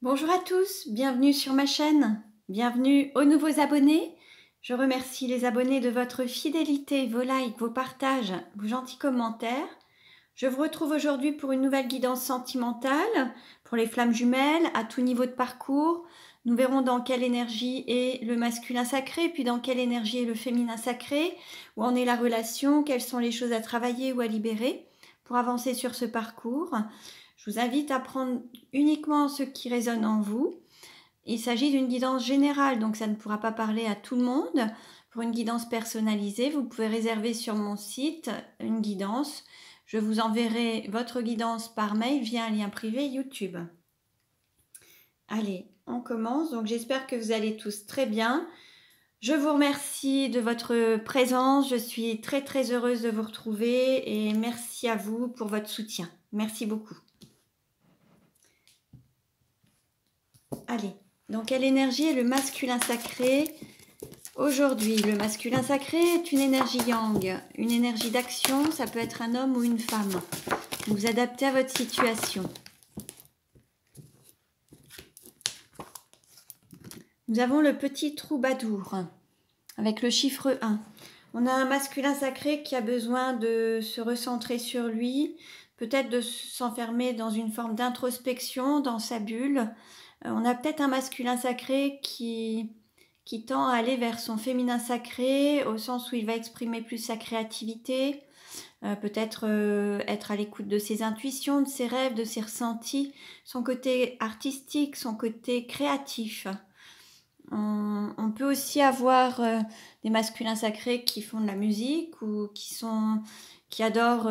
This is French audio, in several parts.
Bonjour à tous, bienvenue sur ma chaîne, bienvenue aux nouveaux abonnés. Je remercie les abonnés de votre fidélité, vos likes, vos partages, vos gentils commentaires. Je vous retrouve aujourd'hui pour une nouvelle guidance sentimentale pour les flammes jumelles à tout niveau de parcours. Nous verrons dans quelle énergie est le masculin sacré, puis dans quelle énergie est le féminin sacré, où en est la relation, quelles sont les choses à travailler ou à libérer pour avancer sur ce parcours. Je vous invite à prendre uniquement ce qui résonne en vous. Il s'agit d'une guidance générale, donc ça ne pourra pas parler à tout le monde. Pour une guidance personnalisée, vous pouvez réserver sur mon site une guidance. Je vous enverrai votre guidance par mail via un lien privé YouTube. Allez, on commence. Donc j'espère que vous allez tous très bien. Je vous remercie de votre présence. Je suis très très heureuse de vous retrouver et merci à vous pour votre soutien. Merci beaucoup. Allez, dans quelle énergie est le masculin sacré aujourd'hui? Le masculin sacré est une énergie yang, une énergie d'action, ça peut être un homme ou une femme. Vous vous adaptez à votre situation. Nous avons le petit troubadour avec le chiffre 1. On a un masculin sacré qui a besoin de se recentrer sur lui, peut-être de s'enfermer dans une forme d'introspection, dans sa bulle. On a peut-être un masculin sacré qui tend à aller vers son féminin sacré, au sens où il va exprimer plus sa créativité, peut-être être à l'écoute de ses intuitions, de ses rêves, de ses ressentis, son côté artistique, son côté créatif. On peut aussi avoir des masculins sacrés qui font de la musique ou qui adorent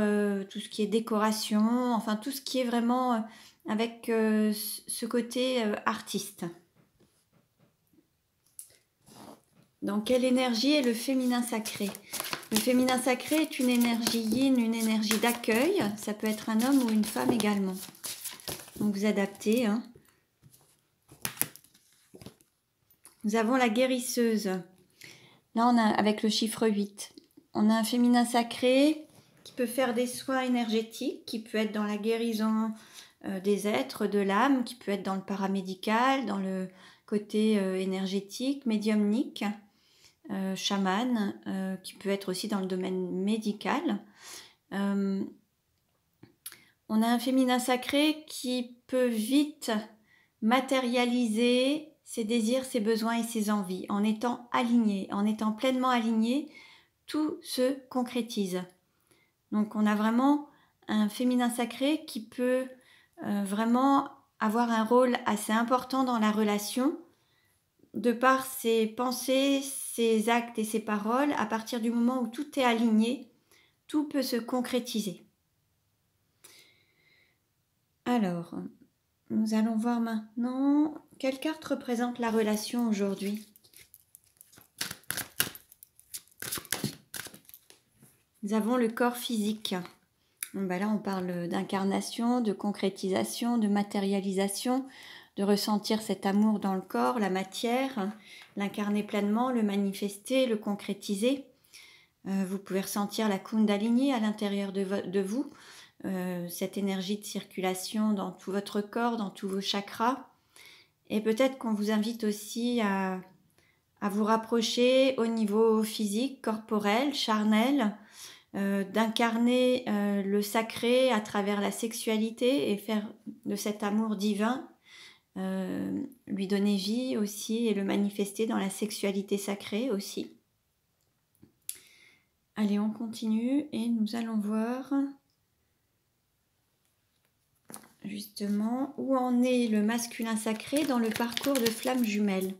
tout ce qui est décoration, enfin tout ce qui est vraiment avec ce côté artiste. Dans quelle énergie est le féminin sacré? Le féminin sacré est une énergie yin, une énergie d'accueil. Ça peut être un homme ou une femme également. Donc vous adaptez. Hein. Nous avons la guérisseuse. Là, on a avec le chiffre 8. On a un féminin sacré qui peut faire des soins énergétiques, qui peut être dans la guérison des êtres, de l'âme, qui peut être dans le paramédical, dans le côté énergétique, médiumnique, chaman, qui peut être aussi dans le domaine médical. On a un féminin sacré qui peut vite matérialiser ses désirs, ses besoins et ses envies. En étant aligné, en étant pleinement aligné, tout se concrétise. Donc on a vraiment un féminin sacré qui peut vraiment avoir un rôle assez important dans la relation, de par ses pensées, ses actes et ses paroles. À partir du moment où tout est aligné, tout peut se concrétiser. Alors, nous allons voir maintenant quelle carte représente la relation aujourd'hui. Nous avons le corps physique. Bon, ben là, on parle d'incarnation, de concrétisation, de matérialisation, de ressentir cet amour dans le corps, la matière, l'incarner pleinement, le manifester, le concrétiser. Vous pouvez ressentir la Kundalini à l'intérieur de vous, cette énergie de circulation dans tout votre corps, dans tous vos chakras. Et peut-être qu'on vous invite aussi à vous rapprocher au niveau physique, corporel, charnel, d'incarner le sacré à travers la sexualité et faire de cet amour divin, lui donner vie aussi et le manifester dans la sexualité sacrée aussi. Allez, on continue et nous allons voir justement où en est le masculin sacré dans le parcours de flammes jumelles.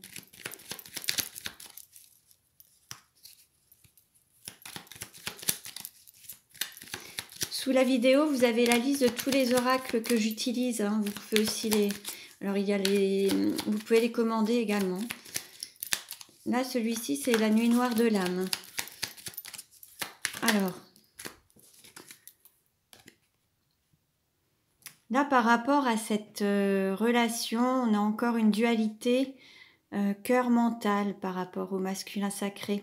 Sous la vidéo, vous avez la liste de tous les oracles que j'utilise. Hein. Vous pouvez aussi alors il y a vous pouvez les commander également. Là, celui-ci, c'est la nuit noire de l'âme. Alors, là, par rapport à cette relation, on a encore une dualité cœur-mental par rapport au masculin sacré.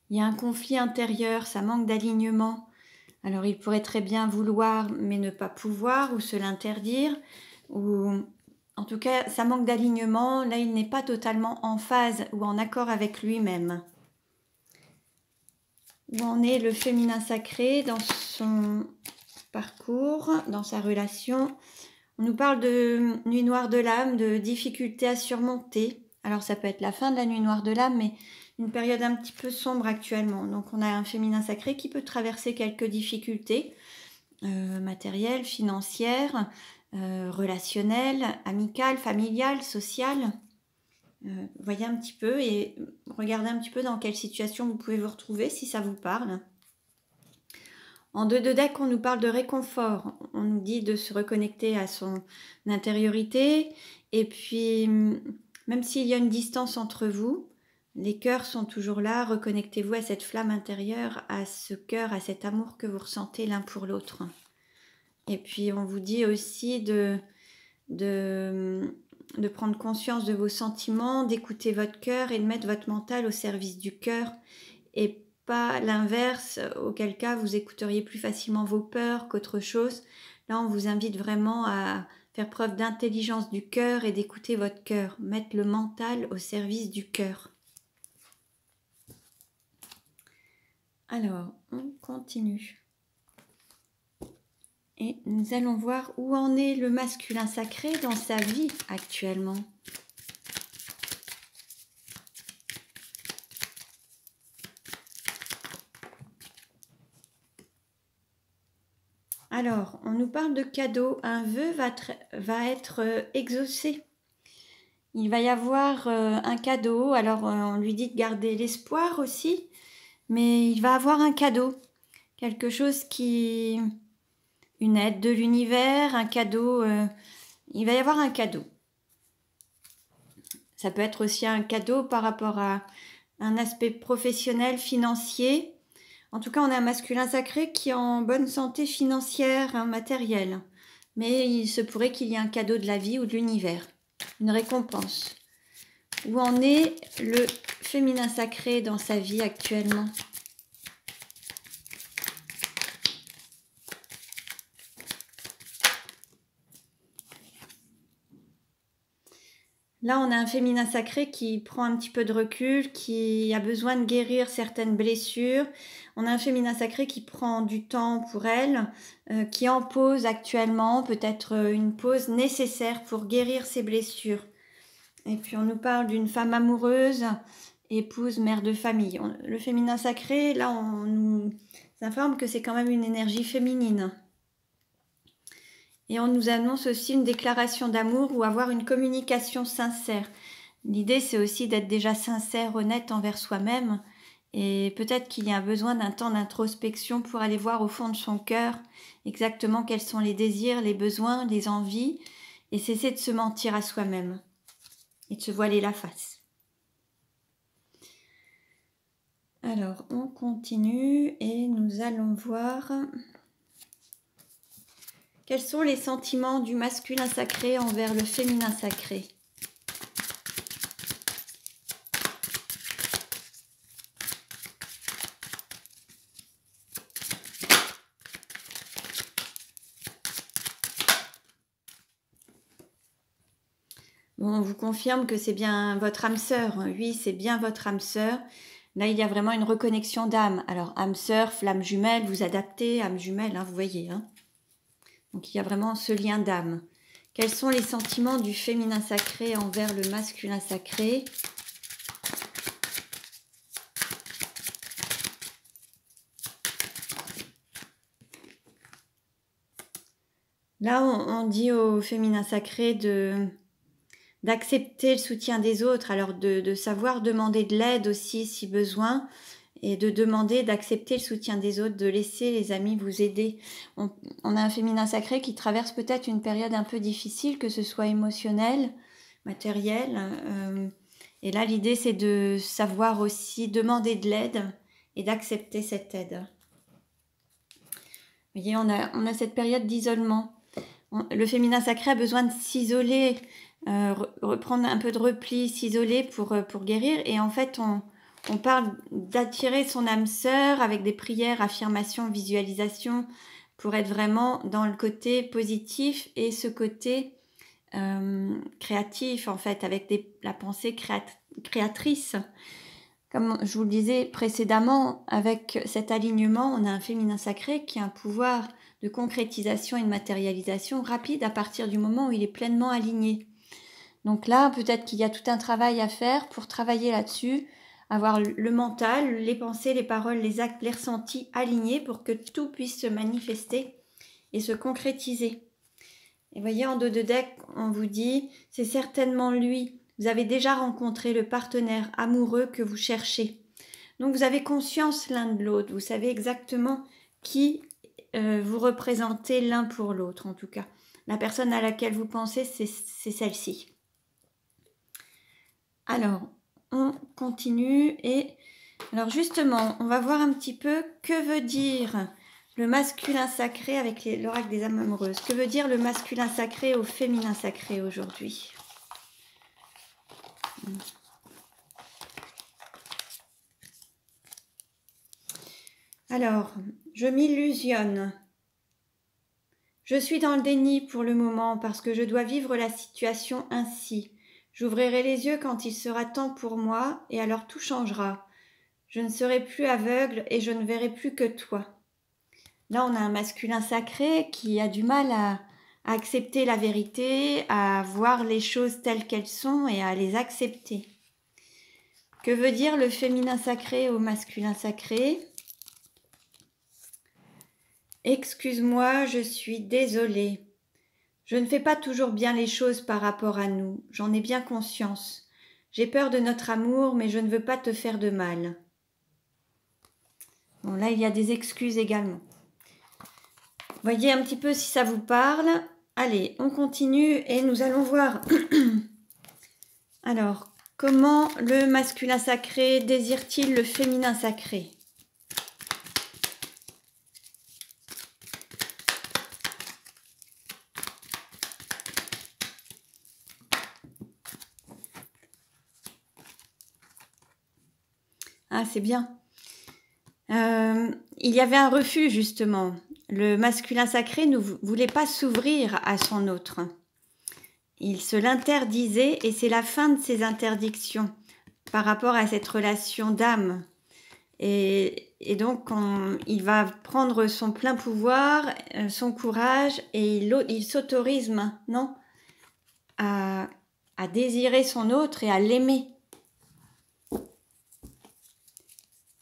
Il y a un conflit intérieur, ça manque d'alignement. Alors, il pourrait très bien vouloir, mais ne pas pouvoir, ou se l'interdire, ou En tout cas, ça manque d'alignement. Là, il n'est pas totalement en phase ou en accord avec lui-même. Où en est le féminin sacré dans son parcours, dans sa relation? On nous parle de nuit noire de l'âme, de difficultés à surmonter. Alors ça peut être la fin de la nuit noire de l'âme, mais une période un petit peu sombre actuellement. Donc on a un féminin sacré qui peut traverser quelques difficultés matérielles, financières, relationnelles, amicales, familiales, sociales. Voyez un petit peu et regardez un petit peu dans quelle situation vous pouvez vous retrouver si ça vous parle. En 2 de deck, on nous parle de réconfort. On nous dit de se reconnecter à son intériorité. Et puis, même s'il y a une distance entre vous, les cœurs sont toujours là. Reconnectez-vous à cette flamme intérieure, à ce cœur, à cet amour que vous ressentez l'un pour l'autre. Et puis, on vous dit aussi de prendre conscience de vos sentiments, d'écouter votre cœur et de mettre votre mental au service du cœur et pas l'inverse, auquel cas vous écouteriez plus facilement vos peurs qu'autre chose. Là, on vous invite vraiment à faire preuve d'intelligence du cœur et d'écouter votre cœur, mettre le mental au service du cœur. Alors, on continue. Et nous allons voir où en est le masculin sacré dans sa vie actuellement. Alors, on nous parle de cadeau. Un vœu va être exaucé. Il va y avoir un cadeau. Alors, on lui dit de garder l'espoir aussi. Mais il va avoir un cadeau. Quelque chose qui... Une aide de l'univers, un cadeau. Il va y avoir un cadeau. Ça peut être aussi un cadeau par rapport à un aspect professionnel, financier. En tout cas, on a un masculin sacré qui est en bonne santé financière, matérielle. Mais il se pourrait qu'il y ait un cadeau de la vie ou de l'univers, une récompense. Où en est le féminin sacré dans sa vie actuellement? Là, on a un féminin sacré qui prend un petit peu de recul, qui a besoin de guérir certaines blessures. On a un féminin sacré qui prend du temps pour elle, qui est en pause actuellement, peut-être une pause nécessaire pour guérir ses blessures. Et puis, on nous parle d'une femme amoureuse, épouse, mère de famille. Le féminin sacré, là, on nous informe que c'est quand même une énergie féminine. Et on nous annonce aussi une déclaration d'amour ou avoir une communication sincère. L'idée, c'est aussi d'être déjà sincère, honnête envers soi-même. Et peut-être qu'il y a besoin d'un temps d'introspection pour aller voir au fond de son cœur exactement quels sont les désirs, les besoins, les envies, et cesser de se mentir à soi-même et de se voiler la face. Alors, on continue et nous allons voir... Quels sont les sentiments du masculin sacré envers le féminin sacré? Bon, on vous confirme que c'est bien votre âme sœur. Oui, c'est bien votre âme sœur. Là, il y a vraiment une reconnexion d'âme. Alors, âme sœur, flamme jumelle, vous adaptez, âme jumelle, vous voyez. Donc, il y a vraiment ce lien d'âme. Quels sont les sentiments du féminin sacré envers le masculin sacré? Là, on dit au féminin sacré d'accepter le soutien des autres, alors de savoir demander de l'aide aussi si besoin, et de demander d'accepter le soutien des autres, de laisser les amis vous aider. On a un féminin sacré qui traverse peut-être une période un peu difficile, que ce soit émotionnelle, matérielle. Et là, l'idée, c'est de savoir aussi demander de l'aide et d'accepter cette aide. Vous voyez, on a cette période d'isolement. Le féminin sacré a besoin de s'isoler, reprendre un peu de repli, s'isoler pour guérir. Et en fait, on parle d'attirer son âme sœur avec des prières, affirmations, visualisations pour être vraiment dans le côté positif et ce côté créatif en fait, avec la pensée créatrice. Comme je vous le disais précédemment, avec cet alignement, on a un féminin sacré qui a un pouvoir de concrétisation et de matérialisation rapide à partir du moment où il est pleinement aligné. Donc là, peut-être qu'il y a tout un travail à faire pour travailler là-dessus, avoir le mental, les pensées, les paroles, les actes, les ressentis alignés pour que tout puisse se manifester et se concrétiser. Et voyez, en dos de deck, on vous dit, c'est certainement lui. Vous avez déjà rencontré le partenaire amoureux que vous cherchez. Donc vous avez conscience l'un de l'autre. Vous savez exactement qui vous représentez l'un pour l'autre, en tout cas. La personne à laquelle vous pensez, c'est celle-ci. Alors, on continue et... Alors justement, on va voir un petit peu que veut dire le masculin sacré avec l'oracle des âmes amoureuses. Que veut dire le masculin sacré au féminin sacré aujourd'hui? Alors, je m'illusionne. Je suis dans le déni pour le moment parce que je dois vivre la situation ainsi. J'ouvrirai les yeux quand il sera temps pour moi et alors tout changera. Je ne serai plus aveugle et je ne verrai plus que toi. Là, on a un masculin sacré qui a du mal à accepter la vérité, à voir les choses telles qu'elles sont et à les accepter. Que veut dire le féminin sacré au masculin sacré? Excuse-moi, je suis désolée. Je ne fais pas toujours bien les choses par rapport à nous, j'en ai bien conscience. J'ai peur de notre amour, mais je ne veux pas te faire de mal. Bon, là, il y a des excuses également. Voyez un petit peu si ça vous parle. Allez, on continue et nous allons voir. Alors, comment le masculin sacré désire-t-il le féminin sacré? Ah, c'est bien. Il y avait un refus, justement. Le masculin sacré ne voulait pas s'ouvrir à son autre. Il se l'interdisait et c'est la fin de ses interdictions par rapport à cette relation d'âme. Et donc, il va prendre son plein pouvoir, son courage et il s'autorise maintenant à désirer son autre et à l'aimer.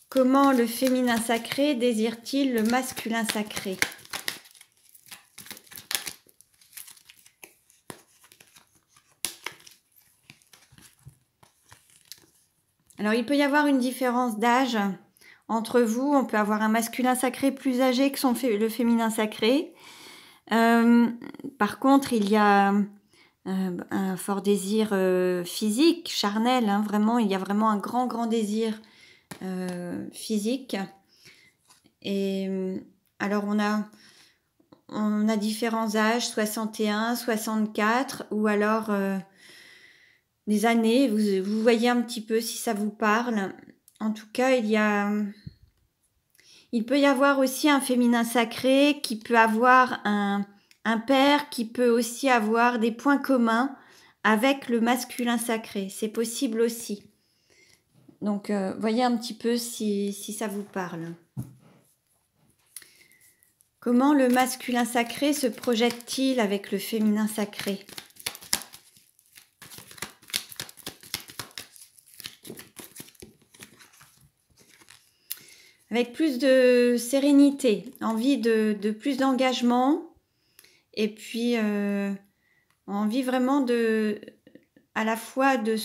Comment le féminin sacré désire-t-il le masculin sacré? Alors, il peut y avoir une différence d'âge entre vous. On peut avoir un masculin sacré plus âgé que le féminin sacré. Par contre, il y a un fort désir physique, charnel. Hein, vraiment, il y a vraiment un grand désir physique. Et alors, on a différents âges, 61, 64, ou alors des années. Vous voyez un petit peu si ça vous parle. En tout cas, il peut y avoir aussi un féminin sacré qui peut avoir un père qui peut aussi avoir des points communs avec le masculin sacré. C'est possible aussi. Donc, voyez un petit peu si ça vous parle. Comment le masculin sacré se projette-t-il avec le féminin sacré? Avec plus de sérénité, envie de plus d'engagement et puis envie vraiment à la fois de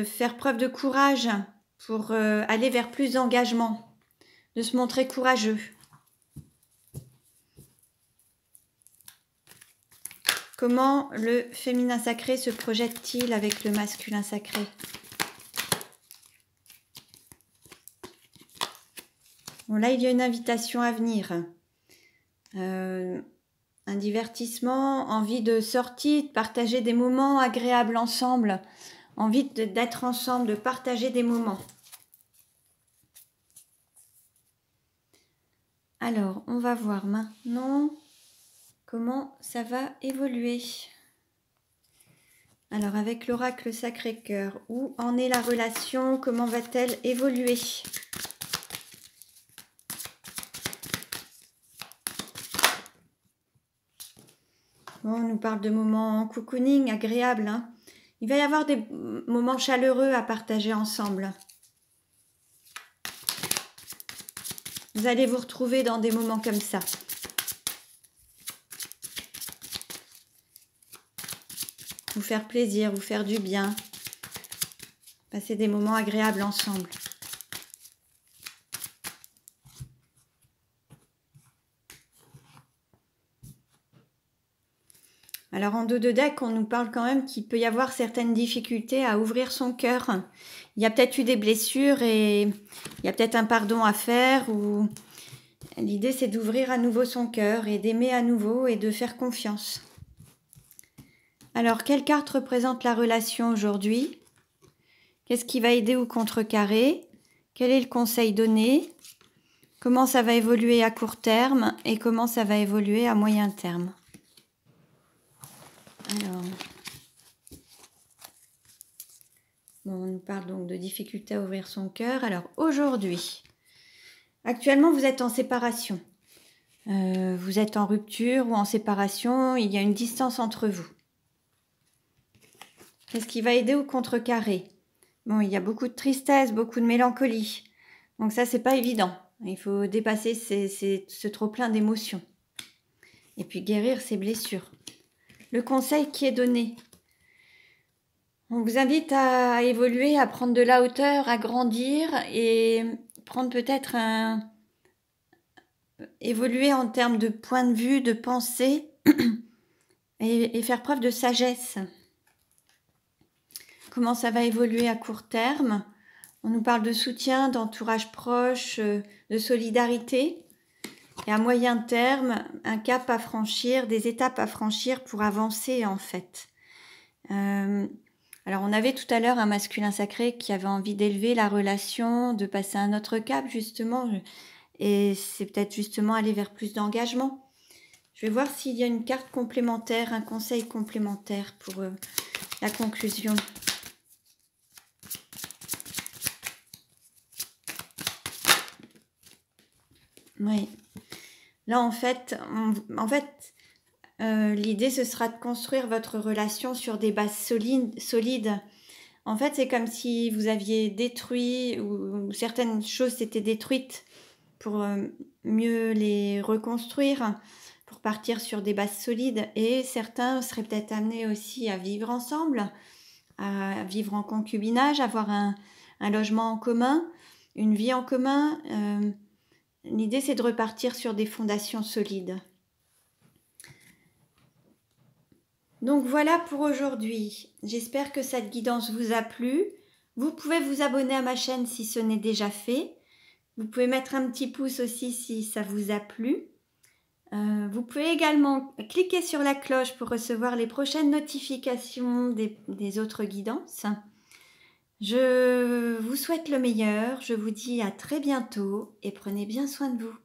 faire preuve de courage pour aller vers plus d'engagement, de se montrer courageux. Comment le féminin sacré se projette-t-il avec le masculin sacré? Bon, là, il y a une invitation à venir. Un divertissement, envie de sortir, de partager des moments agréables ensemble, envie d'être ensemble, de partager des moments. Alors, on va voir maintenant comment ça va évoluer. Alors avec l'oracle Sacré-Cœur, où en est la relation? Comment va-t-elle évoluer? Bon, on nous parle de moments cocooning agréables, hein. Il va y avoir des moments chaleureux à partager ensemble. Vous allez vous retrouver dans des moments comme ça. Vous faire plaisir, vous faire du bien. Passer des moments agréables ensemble. Alors en dos de deck, on nous parle quand même qu'il peut y avoir certaines difficultés à ouvrir son cœur. Il y a peut-être eu des blessures et il y a peut-être un pardon à faire. Ou l'idée, c'est d'ouvrir à nouveau son cœur et d'aimer à nouveau et de faire confiance. Alors, quelle carte représente la relation aujourd'hui? Qu'est-ce qui va aider ou contrecarrer? Quel est le conseil donné? Comment ça va évoluer à court terme et comment ça va évoluer à moyen terme? Alors, bon, on nous parle donc de difficultés à ouvrir son cœur. Alors aujourd'hui, actuellement vous êtes en séparation. Vous êtes en rupture ou en séparation, il y a une distance entre vous. Qu'est-ce qui va aider ou contrecarrer? Bon, il y a beaucoup de tristesse, beaucoup de mélancolie. Donc ça, c'est pas évident. Il faut dépasser ce trop-plein d'émotions. Et puis guérir ses blessures. Le conseil qui est donné. On vous invite à évoluer, à prendre de la hauteur, à grandir et prendre peut-être évoluer en termes de point de vue, de pensée et faire preuve de sagesse. Comment ça va évoluer à court terme? On nous parle de soutien, d'entourage proche, de solidarité. Et à moyen terme, un cap à franchir, des étapes à franchir pour avancer en fait. Alors on avait tout à l'heure un masculin sacré qui avait envie d'élever la relation, de passer à un autre cap justement. Et c'est peut-être justement aller vers plus d'engagement. Je vais voir s'il y a une carte complémentaire, un conseil complémentaire pour la conclusion. Oui. Là, en fait, l'idée, ce sera de construire votre relation sur des bases solides. En fait, c'est comme si vous aviez détruit ou certaines choses s'étaient détruites pour mieux les reconstruire, pour partir sur des bases solides. Et certains seraient peut-être amenés aussi à vivre ensemble, à vivre en concubinage, avoir un logement en commun, une vie en commun. L'idée, c'est de repartir sur des fondations solides. Donc voilà pour aujourd'hui. J'espère que cette guidance vous a plu. Vous pouvez vous abonner à ma chaîne si ce n'est déjà fait. Vous pouvez mettre un petit pouce aussi si ça vous a plu. Vous pouvez également cliquer sur la cloche pour recevoir les prochaines notifications des autres guidances. Je vous souhaite le meilleur. Je vous dis à très bientôt et prenez bien soin de vous.